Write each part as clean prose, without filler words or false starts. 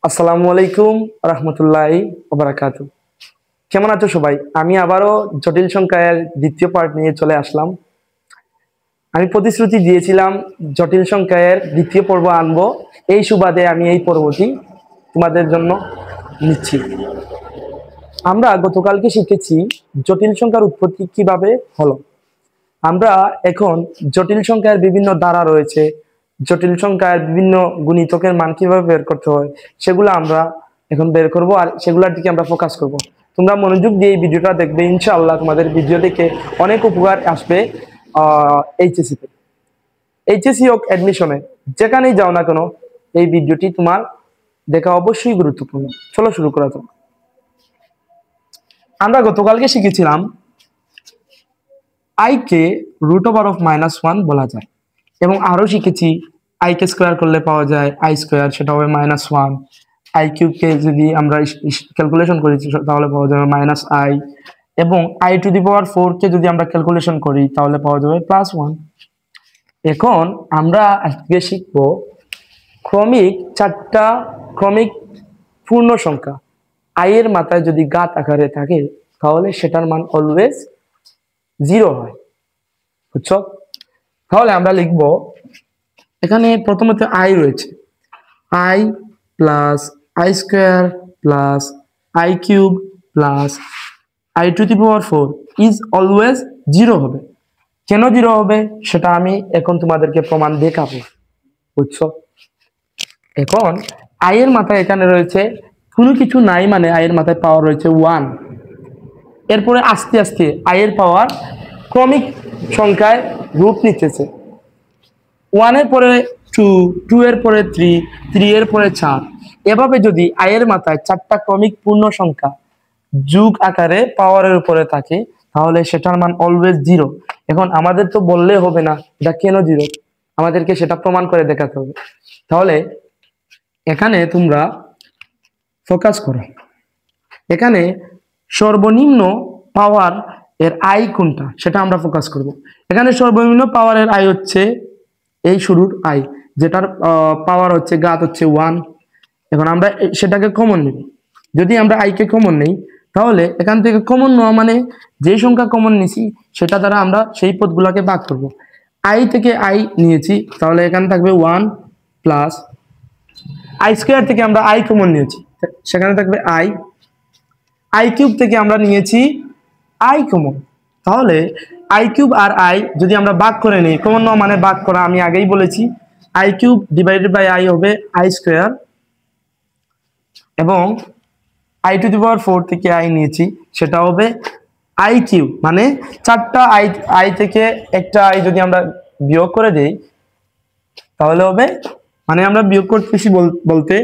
আসসালামু আলাইকুম রহমতুল্লাহি ওবারাকাতু। কেমন আছো সবাই? আমি আবারও জটিল সংখ্যার দ্বিতীয় পার্ট নিয়ে চলে আসলাম। আমি প্রতিশ্রুতি দিয়েছিলাম জটিল সংখ্যার দ্বিতীয় পর্ব আনবো, এই সুবাদে আমি এই পর্বটি তোমাদের জন্য নিচ্ছি। আমরা গতকালকে শিখেছি জটিল সংখ্যার উৎপত্তি কিভাবে হলো। আমরা এখন জটিল সংখ্যার বিভিন্ন ধারা রয়েছে, জটিল সংখ্যার বিভিন্ন গুণিতকের মান কিভাবে বের করতে হয় সেগুলো আমরা এখন বের করব, আর সেগুলোর দিকে আমরা ফোকাস করব। তোমরা মনোযোগ দিয়ে এই ভিডিওটা দেখবে, ইনশাআল্লাহ তোমাদের ভিডিও দেখে অনেক উপকার আসবে। এইচএসসি তে, এইচএসসি হোক অ্যাডমিশনে, যেখানেই যাও না কেন এই ভিডিওটি তোমার দেখা অবশ্যই গুরুত্বপূর্ণ। চলো শুরু করা যাক। আমরা গতকালকে শিখেছিলাম আই কে √(-1) বলা যায়, এবং আরো শিখেছি আই কে স্কোয়ার করলে পাওয়া যায় আই স্কোয়ার, সেটা হবে -1। আই কিউবকে যদি আমরা ক্যালকুলেশন করি তাহলে পাওয়া যাবে -i, এবং i⁴ কে যদি আমরা ক্যালকুলেশন করি তাহলে পাওয়া যাবে +1। এখন আমরা আজকে শিখব চারটা ক্রমিক পূর্ণ সংখ্যা আই এর মাথায় যদি ঘাত আকারে থাকে তাহলে সেটার মান অলওয়েজ 0 হয়। বুঝছো? তাহলে আমরা লিখব, এখানে প্রথমত আই রয়েছে, I plus I square plus I cube plus i⁴ is always 0 হবে। কেন 0 হবে সেটা আমি এখন তোমাদেরকে প্রমাণ দেখাবো। বুঝছো? এখন আই এর মাথায় এখানে রয়েছে কোনো কিছু নাই, মানে আই এর মাথায় পাওয়ার রয়েছে 1। এরপরে আস্তে আস্তে আই এর পাওয়ার ক্রমিক সংখ্যায় রূপ নিতেছে। 1 এর পরে 2, 2 এর পরে 3, 3 এর পরে 4। এভাবে যদি আই এর মাথায় চারটা ক্রমিক পূর্ণ সংখ্যা যোগ আকারে পাওয়ারের উপরে থাকে তাহলে সেটার মান অলওয়েজ 0। এখন আমাদের তো বললে হবে না এটা কেন 0, আমাদেরকে সেটা প্রমাণ করে দেখাতে হবে। তাহলে এখানে তোমরা ফোকাস করো, এখানে সর্বনিম্ন পাওয়ার এর আই কোনটা সেটা আমরা ফোকাস করব। এখানে সর্বনিম্ন পাওয়ারের আই হচ্ছে এই শুরুর আই, যেটার পাওয়ার হচ্ছে ঘাত হচ্ছে 1। এখন আমরা সেটাকে কমন নিব। যদি আমরা আই কে কমন নেই তাহলে এখান থেকে কমন নেওয়া মানে যেই সংখ্যা কমন নিছি সেটা দ্বারা আমরা সেই পদগুলোকে ভাগ করব। আই থেকে আই নিয়েছি তাহলে এখানে থাকবে 1 প্লাস আই স্কোয়ার থেকে আমরা আই কমন নিয়েছি, সেখানে থাকবে আই। আই কিউব থেকে আমরা নিয়েছি আই কমন, তাহলে আই কিউব আর আই যদি আমরা ভাগ করে নিই, কমন নেওয়া মানে ভাগ করা, আমি আগেই বলেছি। I cube divided by i হবে আই স্কোয়ার, এবং i⁴ থেকে আই নিয়েছি সেটা হবে আই কিউব, মানে চারটা আই থেকে একটা আই যদি আমরা বিয়োগ করে দেই তাহলে হবে, মানে আমরা বিয়োগ করতেছি বলতে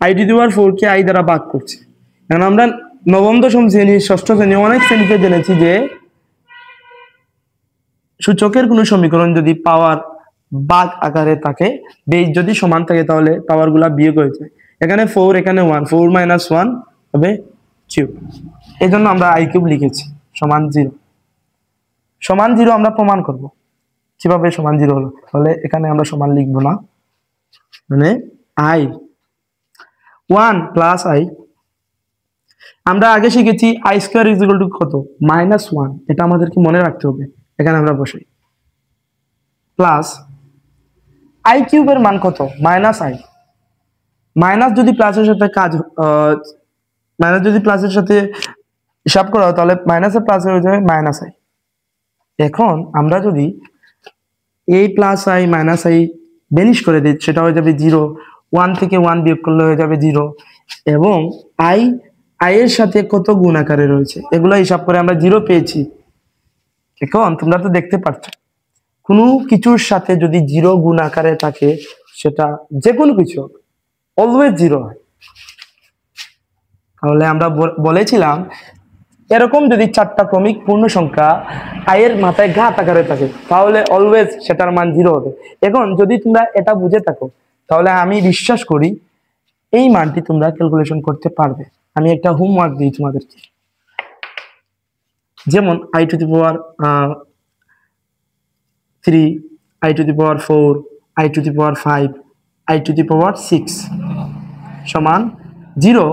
i⁴ কে আই দ্বারা ভাগ করছি। এখন আমরা নবম দশম শ্রেণী, ষষ্ঠ শ্রেণী, অনেক শ্রেণীতে জেনেছি যে সূচকের কোনো সমীকরণ যদি পাওয়ার ভাগ আকারে থাকে, বেজ যদি সমান থাকে তাহলে পাওয়ার গুলা বিয়োগ হয়ে যায়। এখানে 4, এখানে 1, 4 - 1 হবে কিউব। এই জন্য আমরা আই কিউব লিখেছি সমান 0। সমান 0 আমরা প্রমাণ করব কিভাবে সমান 0 হলো। তাহলে এখানে আমরা সমান লিখবো না, মানে আই 1 প্লাস আই, আমরা আগে শিখেছি I square is equal to কত, -1। এটা আমাদেরকে মনে রাখতে হবে। এখানে আমরা বসাই প্লাস আই কিউবের মান কত, -i। মাইনাস যদি প্লাসের সাথে মাইনাস যদি প্লাসের সাথে হিসাব করা হয় তাহলে মাইনাসের প্লাস হয়ে যাবে -i। এখন আমরা যদি এই +i -i বেনিশ করে দিই সেটা হয়ে যাবে 0। 1 থেকে 1 বিয়োগ করলে হয়ে যাবে 0, এবং আই এর সাথে কত গুণ আকারে রয়েছে এগুলো হিসাব করে আমরা 0 পেয়েছি। এখন তোমরা তো দেখতে পাচ্ছ কোনো কিছুর সাথে যদি 0 গুণ আকারে থাকে সেটা যে কোনো কিছু অলওয়েজ 0 হয়। তাহলে আমরা বলেছিলাম এরকম যদি চারটা ক্রমিক পূর্ণ সংখ্যা আই এর মাথায় ঘাত আকারে থাকে তাহলে অলওয়েজ সেটার মান 0 হবে। এখন যদি তোমরা এটা বুঝে থাকো তাহলে আমি বিশ্বাস করি এই মানটি তোমরা ক্যালকুলেশন করতে পারবে। আমি একটা হোমওয়ার্ক দিই তোমাদেরকে, যেমন i⁴ 3, i⁴ 4, i⁴ 5, i⁴ 6 সমান জিরো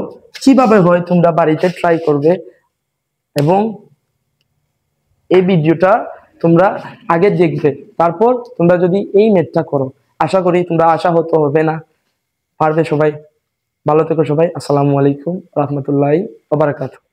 কিভাবে হয় তোমরা বাড়িতে ট্রাই করবে, এবং এই ভিডিওটা তোমরা আগে দেখবে, তারপর তোমরা যদি এই ম্যাথটা করো, আশা করি তোমরা আশাহত হবে না, পারবে সবাই। ভালো থেকো সবাই। আসসালামু আলাইকুম রহমতুল্লাহি ওয়া বারাকাতুহু।